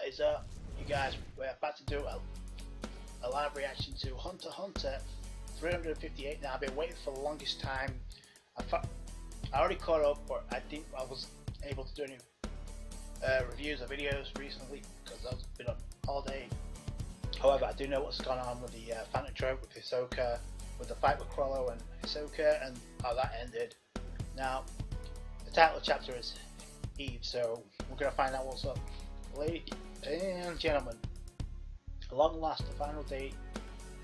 What is up, you guys? We're about to do a live reaction to Hunter x Hunter 358. Now, I've been waiting for the longest time. I already caught up, but I think I was able to do any reviews or videos recently because I've been up all day. However, I do know what's gone on with the Phantom Trope with Hisoka, with the fight with Chrollo and Hisoka, and how that ended. Now, the title of the chapter is Eve, so we're going to find out what's up. Ladies and gentlemen, at long last, the final day,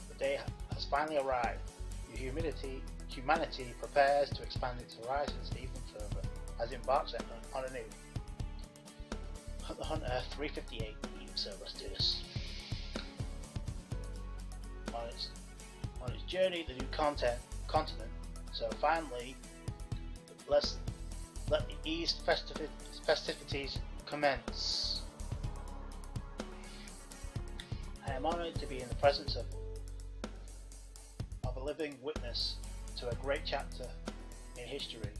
the day has finally arrived. Your humanity prepares to expand its horizons even further, as it embarks on a new Hunter 358 Eve. So let's do this. On its journey to the new continent. So finally, let the Eve's festivities commence. I am honoured to be in the presence of a living witness to a great chapter in history.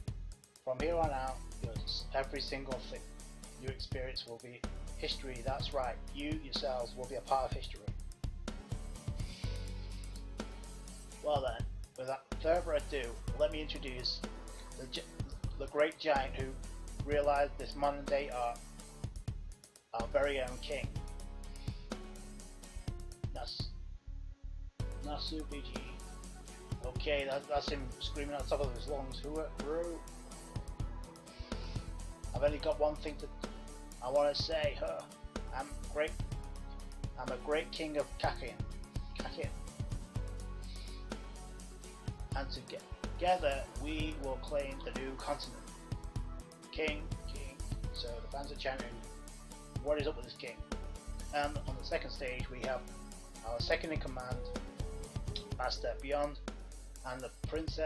From here on out, every single thing you experience will be history. That's right, you yourselves will be a part of history. Well then, without further ado, let me introduce the great giant who realized this modern day art, our very own king, Nasubiji. Okay, that's him screaming at the top of his lungs. I've only got one thing I want to say. I'm a great king of Kakin. And together we will claim the new continent. King. So the fans are chanting, what is up with this king? And on the second stage we have our second in command, Master Beyond, and the prince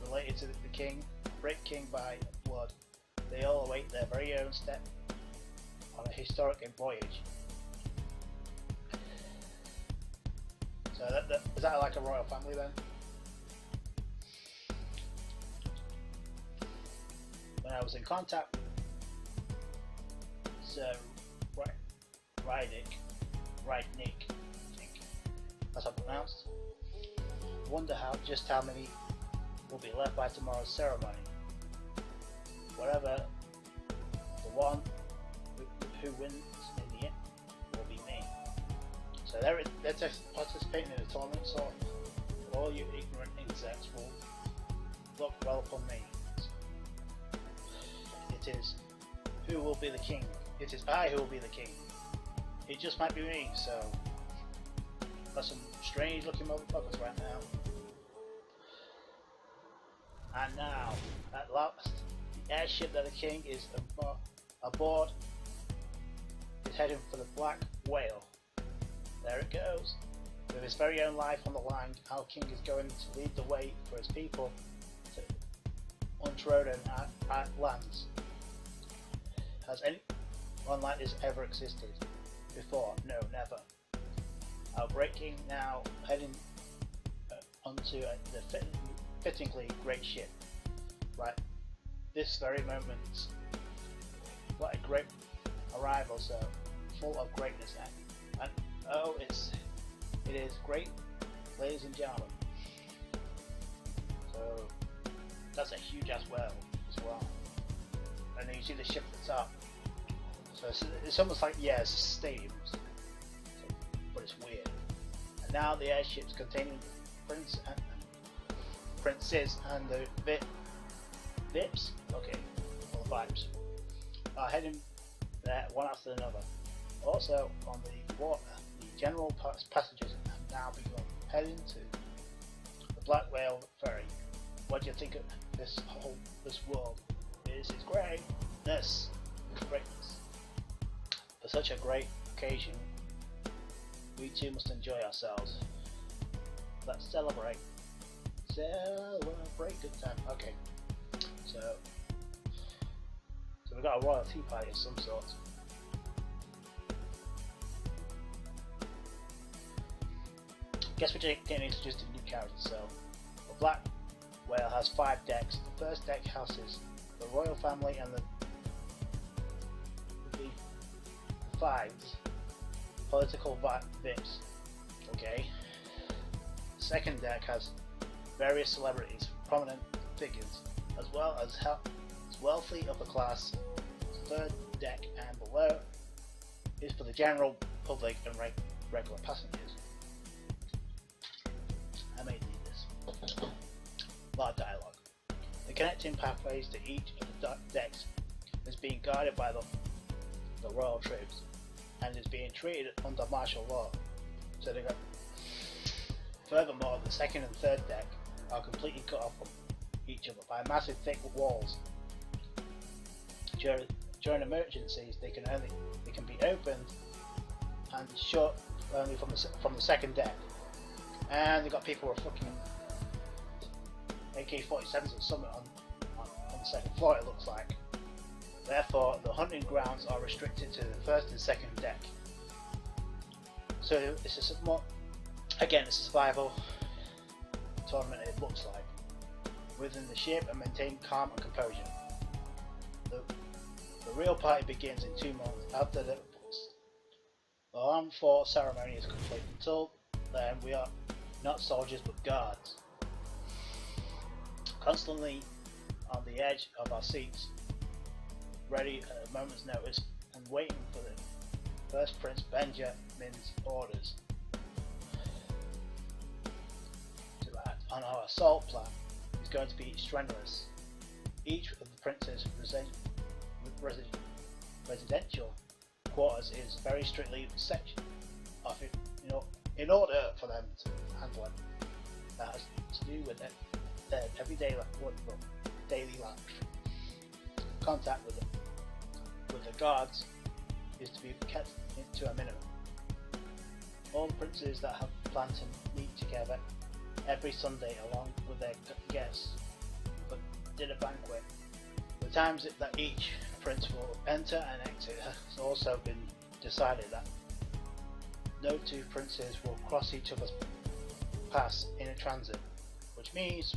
related to the king, great king by blood. They all await their very own step on a historic voyage. So is that like a royal family then? When I was in contact with Sir Rydnick, I think that's how it's pronounced. I wonder just how many will be left by tomorrow's ceremony. Whatever, the one who wins in the end will be me. So they're participating in a tournament, so all you ignorant insects will look well upon me. It is who will be the king. It is I who will be the king. It just might be me, so that's some strange looking motherfuckers right now. And now, at last, the airship that the king is aboard is heading for the Black Whale. There it goes. With his very own life on the line, our king is going to lead the way for his people to untrodden lands. Has anyone like this ever existed before? No, never. Our great king now heading onto the fittingly great ship. Right, this very moment. What a great arrival! So full of greatness, and oh, it is great, ladies and gentlemen. So that's a huge ass whale as well. And then you see the ship at the top. So it's almost like, yeah, it's a stadium, but it's weird. And now the airships containing princes and the Vips, okay, or the Vipes, are heading there one after another. Also on the water, the general passengers have now begun heading to the Black Whale ferry. What do you think of this world? This is greatness. For such a great occasion, we too must enjoy ourselves. Let's celebrate. Good time. Okay. So we've got a royal tea party of some sort. Guess we're getting introduced to new characters. So the Black Whale has 5 decks. The first deck houses the royal family and the survives political VIPs. Okay. The second deck has various celebrities, prominent figures, as well as wealthy upper class. The third deck and below is for the general public and regular passengers. I may need this. A lot of dialogue. The connecting pathways to each of the decks is being guided by the royal troops and is being treated under martial law. So they got. Furthermore, the second and third deck are completely cut off from each other by massive thick walls. During emergencies, they can be opened and shut only from the second deck. And they got people who are fucking AK-47s or something on the second floor, it looks like. Therefore, the hunting grounds are restricted to the first and second deck. So it's a survival tournament, it looks like, within the ship, and maintain calm and composure. The real party begins in 2 months after the armed force ceremony is complete. Until then, we are not soldiers but guards, constantly on the edge of our seats, ready at a moment's notice and waiting for the first Prince Benjamin's orders to act on our assault plan. Is going to be strenuous. Each of the prince's residential quarters is very strictly sectioned off it, in order for them to handle it. That has to do with their everyday daily life. Contact with the guards is to be kept to a minimum. All the princes that have planned to meet together every Sunday along with their guests for dinner banquet. The times that each prince will enter and exit has also been decided that no two princes will cross each other's paths in a transit, which means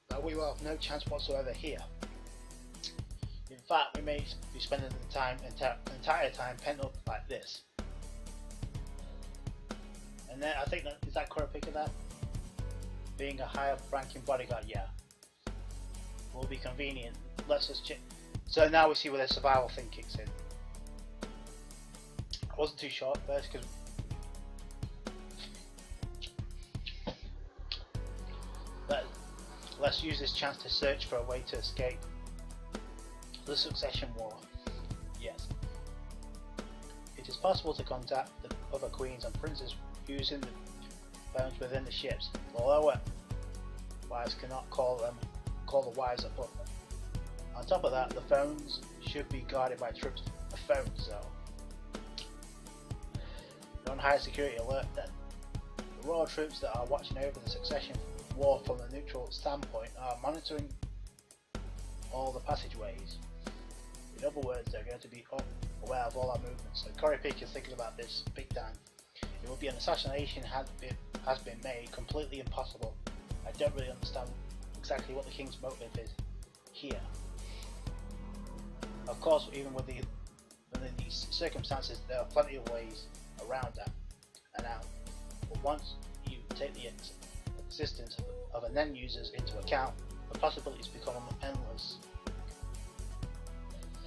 that we will have no chance whatsoever here. In fact, we may be spending the entire time pent up like this. And then I think is that correct pick of that? Being a higher ranking bodyguard, yeah. Will be convenient. Let's just check. So now we see where the survival thing kicks in. I wasn't too sure at first because let's use this chance to search for a way to escape the succession war. Yes. It is possible to contact the other queens and princes using the phones within the ships. The lower wives cannot call the wives up. On top of that, the phones should be guarded by troops. A phone cell. On high security alert then. The royal troops that are watching over the succession war from a neutral standpoint are monitoring all the passageways. In other words, they're going to be aware of all our movements. So Cory Peak is thinking about this big time. It would be an assassination has been made completely impossible. I don't really understand exactly what the king's motive is here. Of course, even within these circumstances, there are plenty of ways around that and out. But once you take the existence of an end users into account, the possibilities become endless.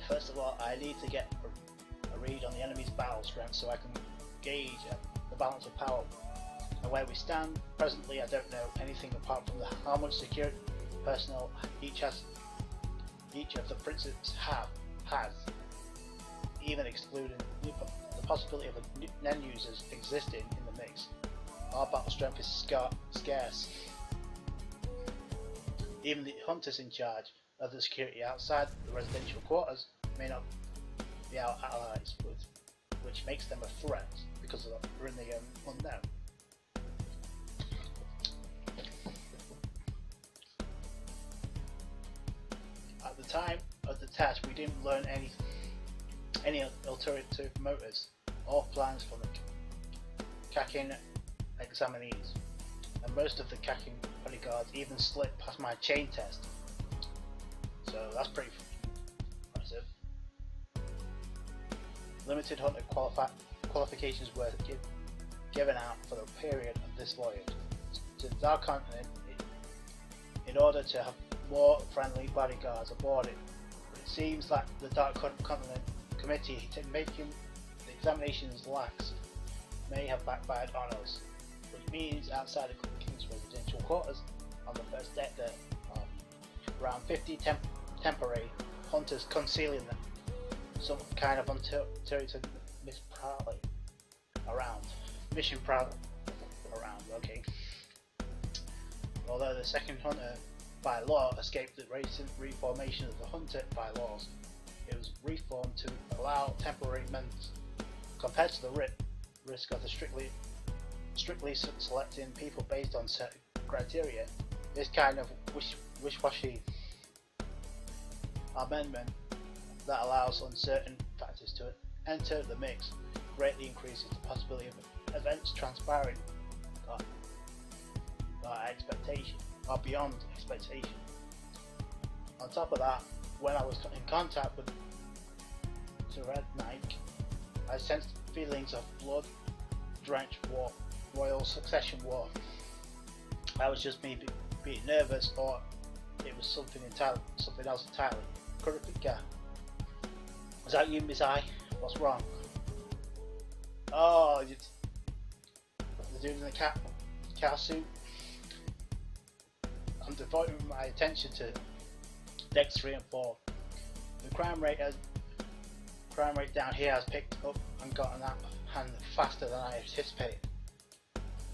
First of all, I need to get a read on the enemy's battle strength so I can gauge the balance of power and where we stand. Presently, I don't know anything apart from how much security personnel each of the princes has, even excluding the possibility of end users existing in the mix. Our battle strength is scarce. Even the hunters in charge of the security outside the residential quarters may not be our allies, which makes them a threat because they're in the unknown. At the time of the test, we didn't learn any alternative motives or plans from the Kakin examinees, and most of the Kakin bodyguards even slipped past my chain test. So that's pretty impressive. limited hunter qualifications were given out for the period of this voyage to the Dark Continent in order to have more friendly bodyguards aboard it. But it seems that the Dark Continent Committee, making the examinations lax, may have backfired on us, which means outside the King's residential quarters on the first deck there are around 50 temporary hunters concealing them. Some kind of uncertain mission prowling around, okay. Although the second hunter by law escaped the recent reformation of the hunter bylaws, it was reformed to allow temporary amendments. Compared to the risk of the strictly selecting people based on certain criteria, this kind of wish-washy amendment that allows uncertain factors to enter the mix greatly increases the possibility of events transpiring beyond expectation. On top of that, when I was in contact with Sir Red Knight, I sensed feelings of blood-drenched war, royal succession war. I was just me being nervous, or it was something else entirely. Kurapika. Is that you, Miss I? What's wrong? Oh, the dude in the cow suit. I'm devoting my attention to decks 3 and 4. The crime rate down here has picked up and gotten out of hand faster than I anticipated.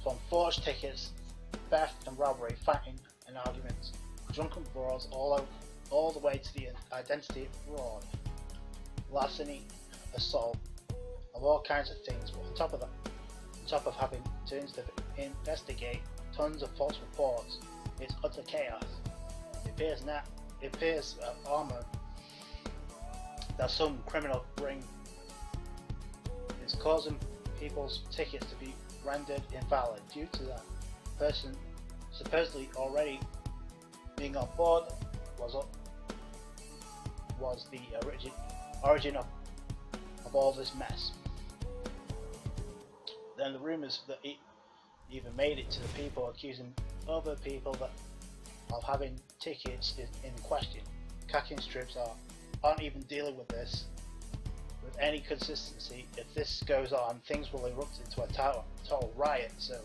From forged tickets, theft and robbery, fighting and arguments, drunken brawls, all the way to the identity fraud, larceny, assault, of all kinds of things. But on top of having to investigate tons of false reports, it's utter chaos. It appears armor that some criminal ring is causing people's tickets to be rendered invalid due to that person supposedly already being on board was the origin of all this mess. Then the rumors that it even made it to the people accusing other people of having tickets is in question. Kakin strips aren't even dealing with this with any consistency. If this goes on, things will erupt into a total riot. So,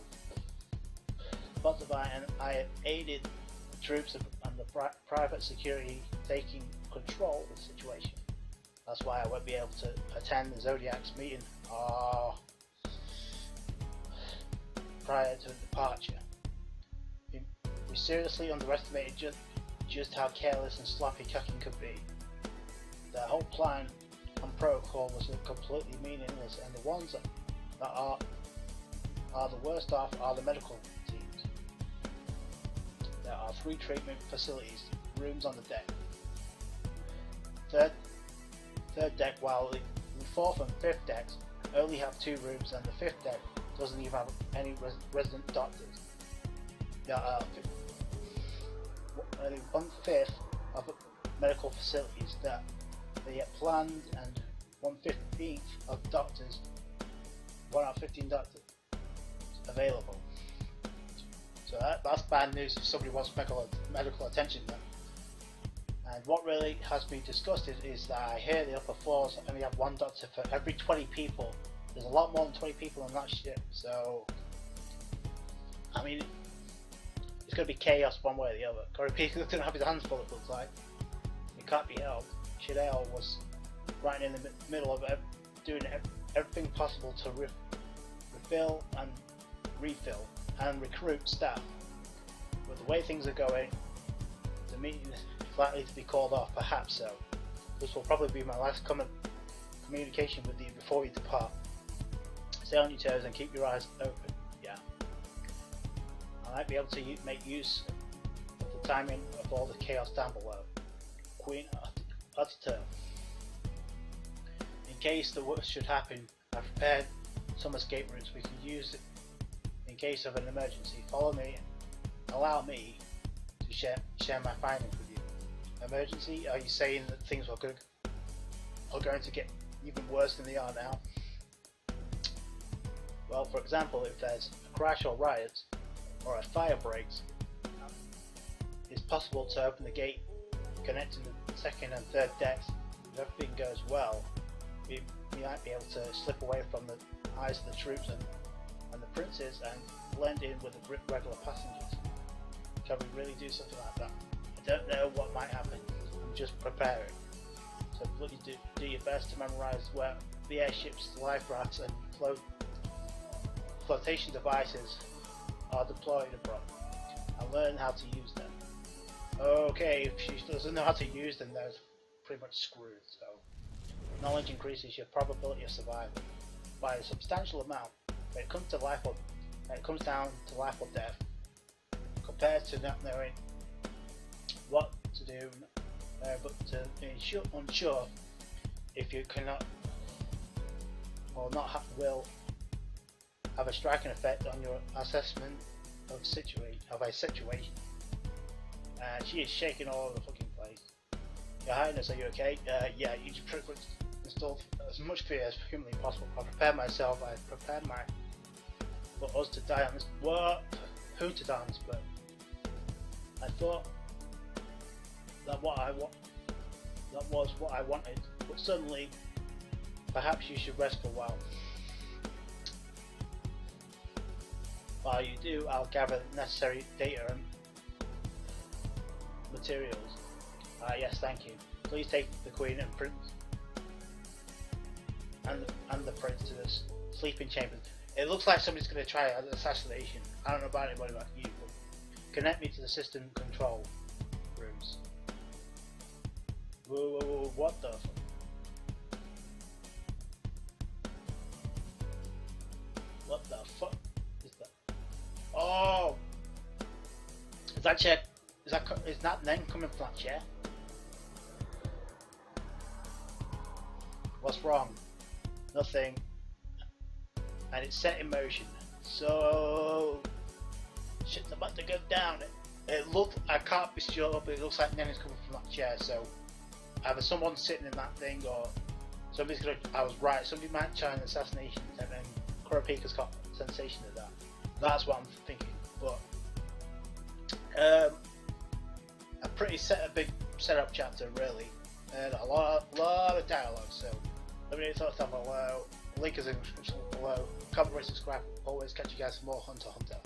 Spotify and I aided the troops and the private security taking control of the situation. That's why I won't be able to attend the Zodiac's meeting prior to departure. We seriously underestimated just how careless and sloppy Kakin could be. Their whole plan and protocol was completely meaningless, and the ones that are the worst off are the medical teams. There are 3 treatment facilities, rooms on the deck. Third deck, while the 4th and 5th decks only have 2 rooms, and the 5th deck doesn't even have any resident doctors. There are 1/5 of medical facilities that they have planned, and 1/15 of doctors, 1 out of 15 doctors available. So that's bad news if somebody wants medical attention then. And what really has me disgusted is that I hear the upper floors only have 1 doctor for every 20 people. There's a lot more than 20 people on that ship, so I mean, it's going to be chaos one way or the other. Kurapika's going to have his hands full, it looks like. It can't be helped. Shadale was right in the middle of doing everything possible to refill and refill and recruit staff. With the way things are going, the meeting is likely to be called off, perhaps so. This will probably be my last communication with you before you depart. Stay on your toes and keep your eyes open. Yeah. I might be able to make use of the timing of all the chaos down below. Queen Otito. In case the worst should happen, I've prepared some escape routes we can use in case of an emergency. Follow me and allow me to share my findings with you. Emergency? Are you saying that things are going to get even worse than they are now. Well, for example, if there's a crash or riot, or a fire breaks, it's possible to open the gate connecting the second and third decks. If everything goes well, you might be able to slip away from the eyes of the troops and the princes and blend in with the regular passengers. Can we really do something like that? I don't know what might happen. I'm just preparing. So bloody do your best to memorise where the airship's life rafts and flotation devices are deployed abroad, and learn how to use them. Okay, if she doesn't know how to use them, they're pretty much screwed. So knowledge increases your probability of survival by a substantial amount. When it comes to down to life or death, compared to not knowing what to do, but to be unsure if you cannot or not will have a striking effect on your assessment of a situation. She is shaking all over the fucking place. Your Highness, are you okay? Yeah, you just pretty much installed as much fear as humanly possible. I prepared myself. I prepared for us to die on this. What? Who to die on this boat? I thought that was what I wanted, but suddenly, perhaps you should rest for a while. While you do, I'll gather necessary data and materials. Yes, thank you. Please take the Queen and Prince and the Prince to the sleeping chambers. It looks like somebody's going to try an assassination. I don't know about anybody about you, but connect me to the system control rooms. Whoa, what the fuck? What the fuck is that? Oh! Is that chair? Is that then coming from that chair? What's wrong? Nothing. And it's set in motion. So shit's about to go down. I can't be sure, but it looks like Nenny's coming from that chair. So either someone's sitting in that thing, or somebody's gonna. I was right. Somebody might try an assassination, and then Kurapika's got a sensation of that. That's what I'm thinking. But a big setup chapter really, and a lot of dialogue. So let me know your thoughts down below. Link is in the description below. Comment, rate, subscribe. Always catch you guys for more Hunter x Hunter.